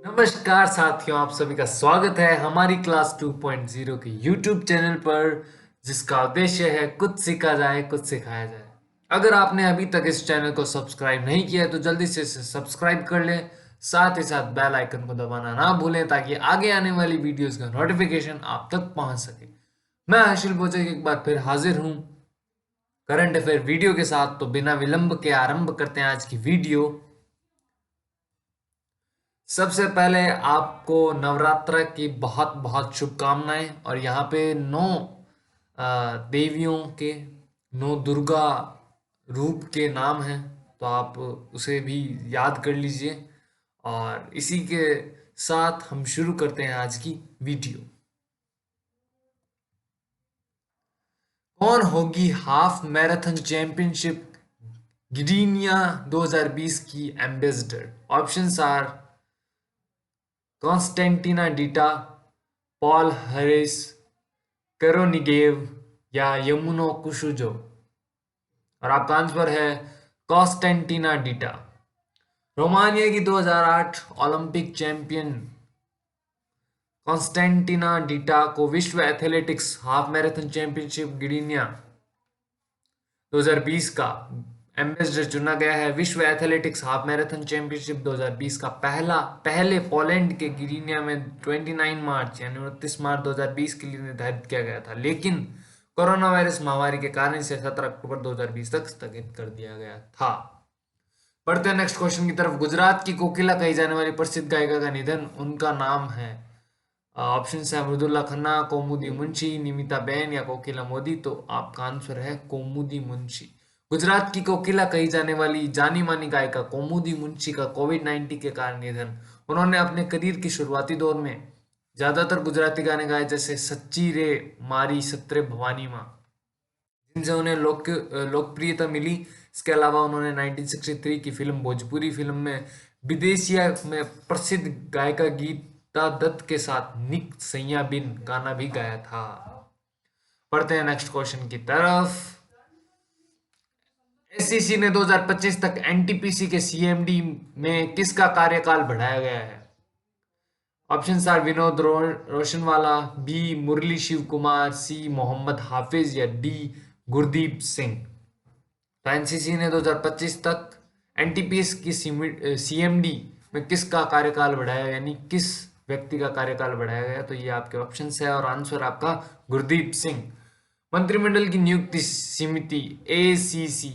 नमस्कार साथियों, आप सभी का स्वागत है हमारी क्लास 2.0 के YouTube चैनल पर, जिसका उद्देश्य है कुछ सीखा जाए कुछ सिखाया जाए। अगर आपने अभी तक इस चैनल को सब्सक्राइब नहीं किया है तो जल्दी से इसे सब्सक्राइब कर लें। साथ ही साथ बेल आइकन को दबाना ना भूलें ताकि आगे आने वाली वीडियोस का नोटिफिकेशन आप तक पहुंच सके। मैं हर्षिल बोचे एक बार फिर हाजिर हूं करंट अफेयर वीडियो के साथ। तो बिना विलंब के आरंभ करते हैं आज की वीडियो। सबसे पहले आपको नवरात्र की बहुत बहुत शुभकामनाएं। और यहाँ पे नौ देवियों के, नौ दुर्गा रूप के नाम हैं, तो आप उसे भी याद कर लीजिए। और इसी के साथ हम शुरू करते हैं आज की वीडियो। कौन होगी हाफ मैराथन चैंपियनशिप गिडीनिया 2020 की ambassador? Options are Constantina Dita, Paul Harris, केरोनिगेव या यमुनो कुशुजो। और आपका आंसर है कॉन्स्टेंटिना डिटा। रोमानिया की 2008 ओलंपिक चैंपियन कॉन्स्टेंटिना डिटा को विश्व athletics half marathon championship Gdynia 2020 का एम्बेसडर चुना गया है। विश्व एथलेटिक्स हाफ मैराथन चैंपियनशिप 2020 का पहले पोलैंड के गिरिनिया में 29 मार्च यानी 29 मार्च 2020 के लिए निर्धारित किया गया था, लेकिन कोरोना वायरस महामारी के कारण इसे 17 अक्टूबर 2020 तक स्थगित कर दिया गया था। बढ़ते हैं नेक्स्ट क्वेश्चन की तरफ। गुजरात की कोकिला कही जाने वाली प्रसिद्ध गायिका का निधन, उनका नाम है। ऑप्शन है मृदुला खन्ना, कौमुदी मुंशी, निमिता बेन या कोकिला मोदी। तो आपका आंसर है कौमुदी मुंशी। गुजरात की कोकिला कही जाने वाली जानी मानी गायिका कौमुदी मुंशी का कोविड-19 के कारण निधन। उन्होंने अपने करियर के शुरुआती दौर में ज्यादातर गुजराती गाने गाए, जैसे सच्ची रे मारी सत्रे भवानी माँ, जिनसे उन्हें लोकप्रियता मिली। इसके अलावा उन्होंने 1963 की फिल्म भोजपुरी फिल्म में विदेशिया में प्रसिद्ध गायिका गीता दत्त के साथ निक सैया बिन गाना भी गाया था। पढ़ते हैं नेक्स्ट क्वेश्चन की तरफ। एससीसी ने 2025 तक एनटीपीसी के सीएमडी में किसका कार्यकाल बढ़ाया गया है? ऑप्शन आर विनोद रोशनवाला, बी मुरली शिव कुमार, सी मोहम्मद हाफिज या डी गुरदीप सिंह। तो एनसीसी ने 2025 तक एनटीपीएस की सीएमडी में किसका कार्यकाल बढ़ाया, यानी किस व्यक्ति का कार्यकाल बढ़ाया गया? तो ये आपके ऑप्शन है और आंसर आपका गुरदीप सिंह। मंत्रिमंडल की नियुक्ति समिति एसीसी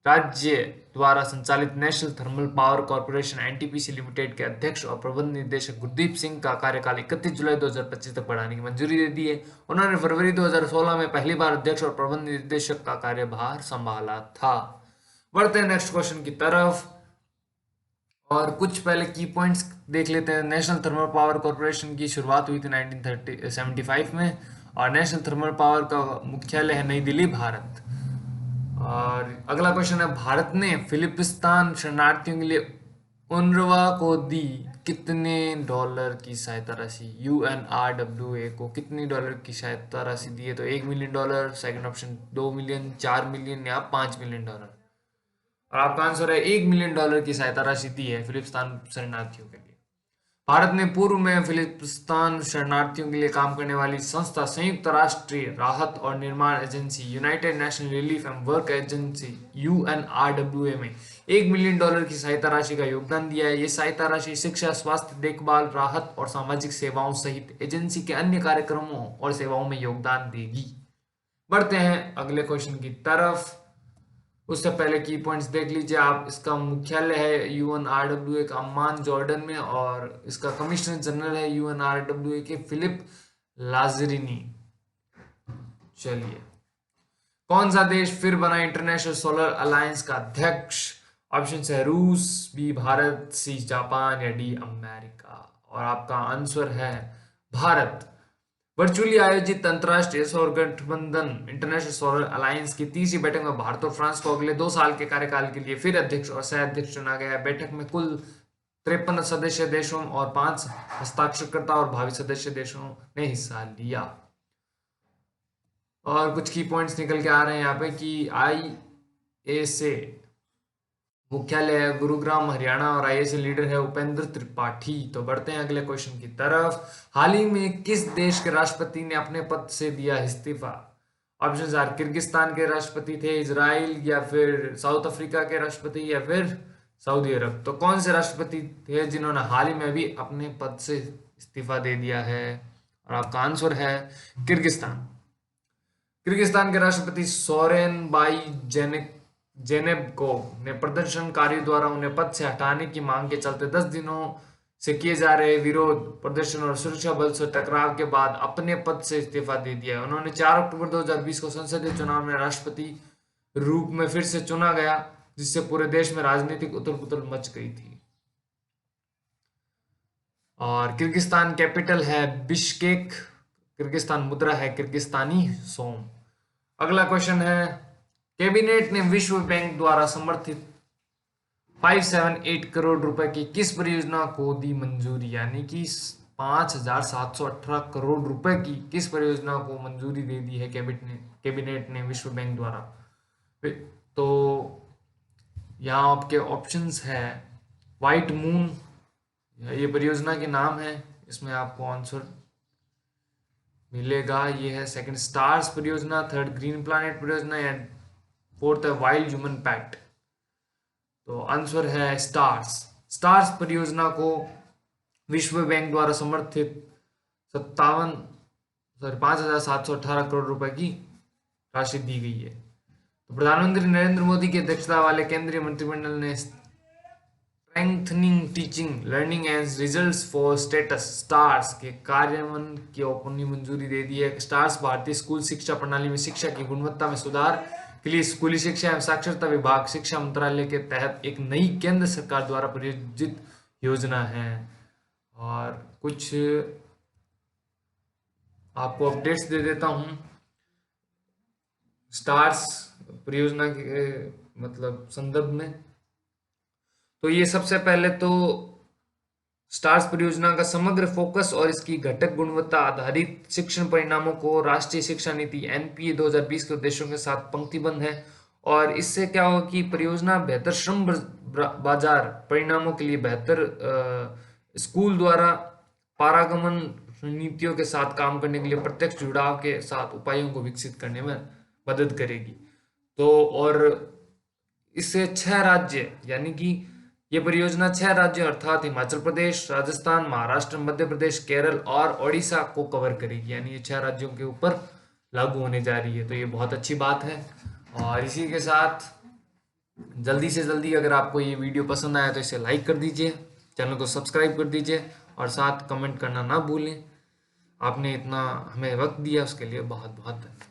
राज्य द्वारा संचालित national thermal power corporation NTPC limited के अध्यक्ष और प्रबंध निदेशक गुरदीप सिंह का कार्यकाल 31 जुलाई 2025 तक बढ़ाने की मंजूरी दे दी है। उन्होंने फरवरी 2016 में पहली बार अध्यक्ष और प्रबंध निदेशक का कार्यभार संभाला था। बढ़ते हैं नेक्स्ट क्वेश्चन की तरफ और कुछ पहले की पॉइंट्स देख लेते हैं। नेशनल थर्मल पावर कॉर्पोरेशन की शुरुआत हुई थी 1975 में और नेशनल थर्मल पावर का मुख्यालय है नई दिल्ली, भारत। और अगला क्वेश्चन है, भारत ने फिलिपिस्तान शरणार्थियों के लिए उनरवा को दी कितने डॉलर की सहायता राशि? यूएनआरडब्ल्यूए को कितनी डॉलर की सहायता राशि दी है? तो $1 million, second option 2 million, 4 million या $5 मिलियन। और आपका आंसर है $1 मिलियन की सहायता राशि दी है फिलिपिस्तान शरणार्थियों के लिए। भारत ने पूर्व में फिलिपिस्तान शरणार्थियों के लिए काम करने वाली संस्था संयुक्त राष्ट्रीय राहत और निर्माण agency United nation relief and work agency UNRWA में $1 मिलियन की सहायता राशि का योगदान दिया है। ये सहायता राशि शिक्षा, स्वास्थ्य देखभाल, राहत और सामाजिक सेवाओं सहित एजेंसी के अन्य कार्यक्रमों और सेवाओं में योगदान देगी। बढ़ते हैं अगले क्वेश्चन की तरफ। उससे पहले की पॉइंट्स देख लीजिए आप। इसका मुख्यालय है यूएनआरडब्ल्यूए का अम्मान, जॉर्डन में, और इसका कमिश्नर जनरल है यूएनआरडब्ल्यूए के फिलिप लाजरिनी। चलिए, कौन सा देश फिर बना इंटरनेशनल सोलर अलायंस का अध्यक्ष? ऑप्शन है रूस, बी भारत, सी जापान या डी अमेरिका। और आपका आंसर है भारत। वर्चुअली आयोजित अंतर्राष्ट्रीय सौर गठबंधन इंटरनेशनल सोलर अलायंस की तीसरी बैठक में भारत और फ्रांस को अगले 2 साल के कार्यकाल के लिए फिर अध्यक्ष और सह अध्यक्ष चुना गया है। बैठक में कुल 53 सदस्य देशों और 5 हस्ताक्षरकर्ता और भावी सदस्य देशों ने हिस्सा लिया। और कुछ की पॉइंट्स निकल के आ रहे हैं यहाँ पे कि आईएसए मुख्यालय है गुरुग्राम हरियाणा और आईएएस लीडर है उपेंद्र त्रिपाठी। तो बढ़ते हैं अगले क्वेश्चन की तरफ। हाल ही में किस देश के राष्ट्रपति ने अपने पद से दिया इस्तीफा? ऑप्शन आर किर्गिस्तान के राष्ट्रपति थे, इजराइल या फिर साउथ अफ्रीका के राष्ट्रपति या फिर सऊदी अरब। तो कौन से राष्ट्रपति थे जिन्होंने हाल ही में भी अपने पद से इस्तीफा दे दिया है? और आपका आंसर है किर्गिस्तान। किर्गिस्तान के राष्ट्रपति सोरेनबाई जेनेबकोव ने प्रदर्शनकारियों द्वारा उन्हें पद से हटाने की मांग के चलते 10 दिनों से किए जा रहे विरोध प्रदर्शन और सुरक्षा बल से टकराव के बाद अपने पद से इस्तीफा दे दिया है। उन्होंने 4 अक्टूबर 2020 को संसदीय चुनाव में राष्ट्रपति रूप में फिर से चुना गया, जिससे पूरे देश में राजनीतिक उथल-पुथल मच गई थी। और किर्गिस्तान कैपिटल है बिश्केक, किर्गिस्तान मुद्रा है किर्गिस्तानी सोम। अगला क्वेश्चन है, कैबिनेट ने विश्व बैंक द्वारा समर्थित 578 करोड़ रुपए की किस परियोजना को दी मंजूरी? यानी कि 5,718 करोड़ रुपए की किस परियोजना को मंजूरी दे दी है कैबिनेट ने विश्व बैंक द्वारा? तो यहाँ आपके ऑप्शंस है व्हाइट मून, ये परियोजना के नाम है, इसमें आपको आंसर मिलेगा। ये है सेकंड स्टार्स परियोजना, थर्ड ग्रीन प्लैनेट परियोजना एंड फोर्थ है वाइल्ड ह्यूमन पैक्ट। तो आंसर है स्टार्स परियोजना को विश्व बैंक द्वारा समर्थित 5,718 करोड़ रुपए की राशि दी गई है। तो प्रधानमंत्री नरेंद्र मोदी की अध्यक्षता वाले केंद्रीय मंत्रिमंडल ने strengthening teaching learning and results for status stars के कार्यान्वयन की अपनी मंजूरी दे दी है। स्टार्स भारतीय स्कूल शिक्षा प्रणाली में शिक्षा की गुणवत्ता में सुधार के लिए स्कूली शिक्षा एवं साक्षरता विभाग शिक्षा मंत्रालय के तहत एक नई केंद्र सरकार द्वारा प्रायोजित योजना है। और कुछ आपको अपडेट्स दे देता हूं स्टार्स परियोजना के मतलब संदर्भ में। तो ये सबसे पहले तो स्टार्स परियोजना का समग्र फोकस और इसकी घटक गुणवत्ता आधारित शिक्षण परिणामों को राष्ट्रीय शिक्षा नीति एनपीए 2020 के उद्देश्यों के साथ पंक्तिबद्ध है। और इससे क्या होगा कि परियोजना बेहतर श्रम बाजार परिणामों के लिए बेहतर स्कूल द्वारा पारगमन नीतियों के साथ काम करने के लिए प्रत्यक्ष जुड़ाव के साथ उपायों को विकसित करने में मदद करेगी। तो और इससे 6 राज्य यानी कि ये परियोजना 6 राज्यों अर्थात हिमाचल प्रदेश, राजस्थान, महाराष्ट्र, मध्य प्रदेश, केरल और ओडिशा को कवर करेगी। यानी ये 6 राज्यों के ऊपर लागू होने जा रही है। तो ये बहुत अच्छी बात है। और इसी के साथ जल्दी से जल्दी अगर आपको ये वीडियो पसंद आया तो इसे लाइक कर दीजिए, चैनल को सब्सक्राइब कर दीजिए और साथ कमेंट करना ना भूलें। आपने इतना हमें वक्त दिया उसके लिए बहुत बहुत धन्यवाद।